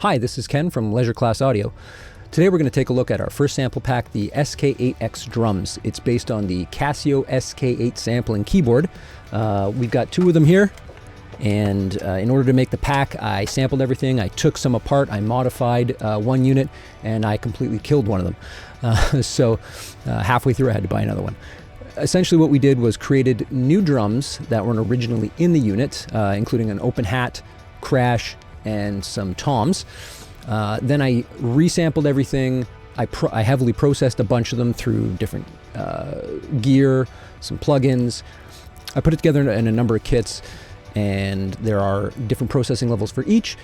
Hi, this is Ken from Leisure Class Audio. Today we're going to take a look at our first sample pack, the SK-8X drums. It's based on the Casio SK-8 sampling keyboard. We've got two of them here, and in order to make the pack, I sampled everything. I took some apart, I modified one unit, and I completely killed one of them. So halfway through I had to buy another one. Essentially what we did was created new drums that weren't originally in the unit, including an open hat, crash, and some toms. Then I resampled everything. I heavily processed a bunch of them through different gear, some plugins. I put it together in a number of kits, and there are different processing levels for each,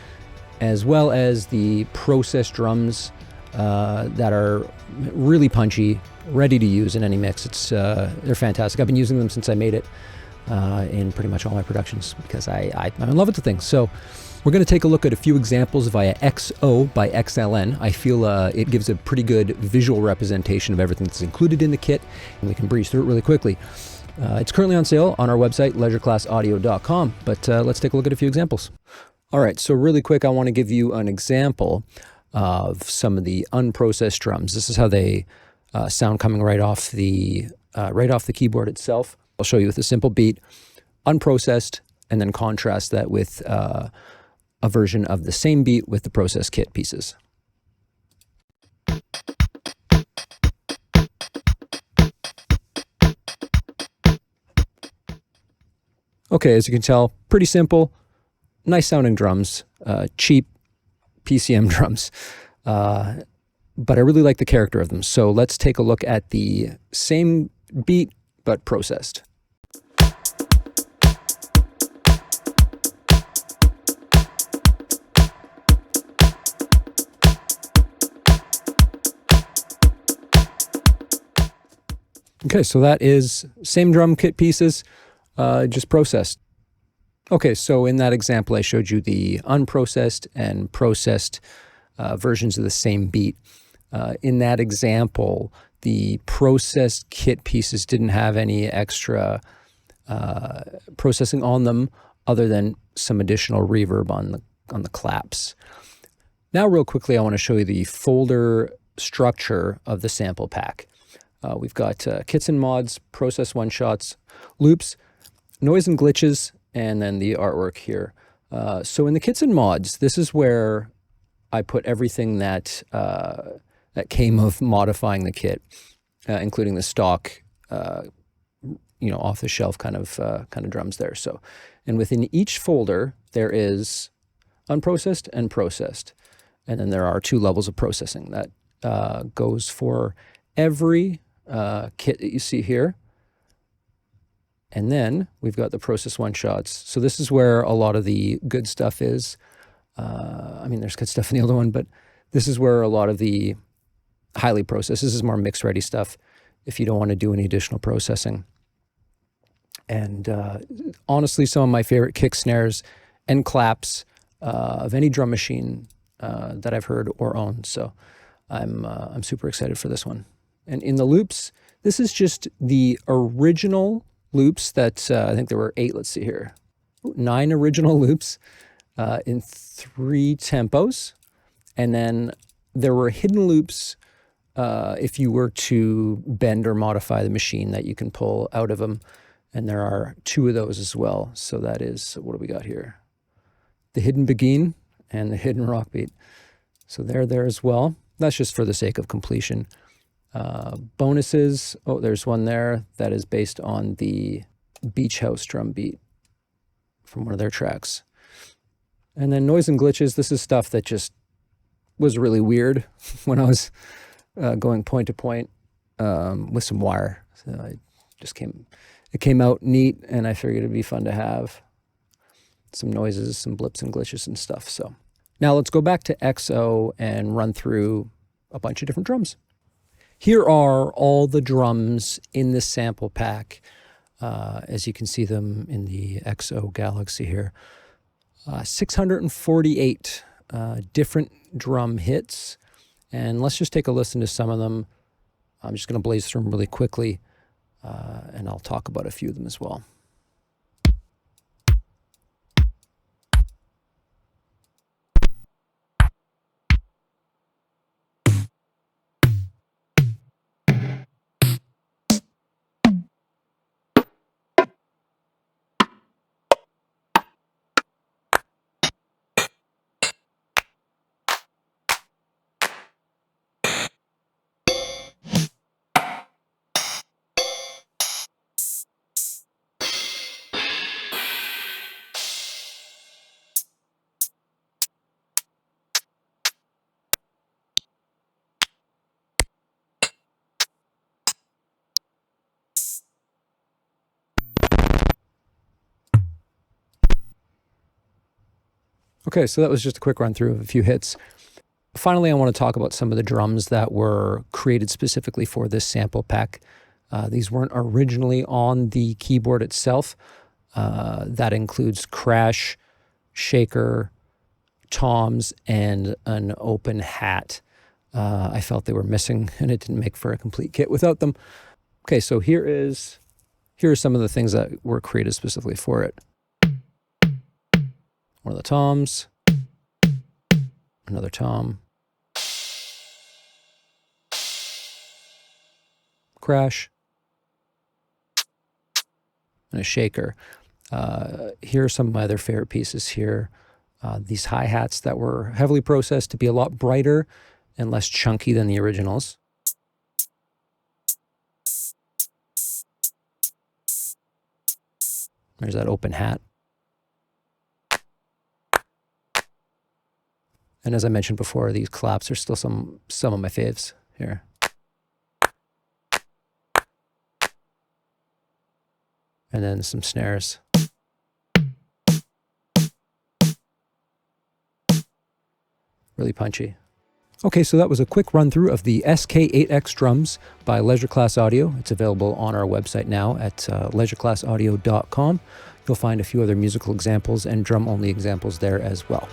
as well as the processed drums that are really punchy, ready to use in any mix. They're fantastic. I've been using them since I made it in pretty much all my productions because I'm in love with the thing. So we're going to take a look at a few examples via XO by XLN. I feel it gives a pretty good visual representation of everything that's included in the kit, and we can breeze through it really quickly. It's currently on sale on our website, leisureclassaudio.com, but let's take a look at a few examples. All right, so really quick, I want to give you an example of some of the unprocessed drums. This is how they sound coming right off the keyboard itself. I'll show you with a simple beat, unprocessed, and then contrast that with a version of the same beat with the processed kit pieces. Okay, as you can tell, pretty simple, nice sounding drums, cheap PCM drums, but I really like the character of them. So let's take a look at the same beat, but processed. Okay, so that is same drum kit pieces, just processed. Okay, so in that example, I showed you the unprocessed and processed versions of the same beat. In that example, the processed kit pieces didn't have any extra processing on them other than some additional reverb on the claps. Now, real quickly, I want to show you the folder structure of the sample pack. We've got kits and mods, process one-shots, loops, noise and glitches, and then the artwork here. So in the kits and mods, this is where I put everything that came of modifying the kit, including the stock, off-the-shelf kind of drums there. So, and within each folder there is unprocessed and processed, and then there are two levels of processing that goes for every kit that you see here. And then we've got the process one-shots. So this is where a lot of the good stuff is. There's good stuff in the other one, but this is where a lot of the highly processed, this is more mix-ready stuff if you don't want to do any additional processing. And honestly, some of my favorite kick snares and claps of any drum machine that I've heard or owned. So I'm super excited for this one. And in the loops, this is just the original loops that I think there were 8, let's see here, 9 original loops in 3 tempos. And then there were hidden loops if you were to bend or modify the machine that you can pull out of them. And there are 2 of those as well. So that is, what do we got here? The hidden begin and the hidden rock beat. So they're there as well. That's just for the sake of completion. Bonuses, there's one there that is based on the Beach House drum beat from one of their tracks. And then noise and glitches, this is stuff that just was really weird when I was going point to point with some wire. So it came out neat, and I figured it'd be fun to have some noises, some blips and glitches and stuff. So now let's go back to XO and run through a bunch of different drums. Here are all the drums in this sample pack, as you can see them in the XO Galaxy here. 648 different drum hits, and let's just take a listen to some of them. I'm just going to blaze through them really quickly, and I'll talk about a few of them as well. Okay, so that was just a quick run through of a few hits. Finally, I want to talk about some of the drums that were created specifically for this sample pack. These weren't originally on the keyboard itself. That includes crash, shaker, toms, and an open hat. I felt they were missing, and it didn't make for a complete kit without them. Okay, so here are some of the things that were created specifically for it. One of the toms, another tom, crash, and a shaker. Here are some of my other favorite pieces here. These hi-hats that were heavily processed to be a lot brighter and less chunky than the originals. There's that open hat. And as I mentioned before, these claps are still some of my faves here. And then some snares. Really punchy. Okay, so that was a quick run through of the SK-8X drums by Leisure Class Audio. It's available on our website now at leisureclassaudio.com. You'll find a few other musical examples and drum-only examples there as well.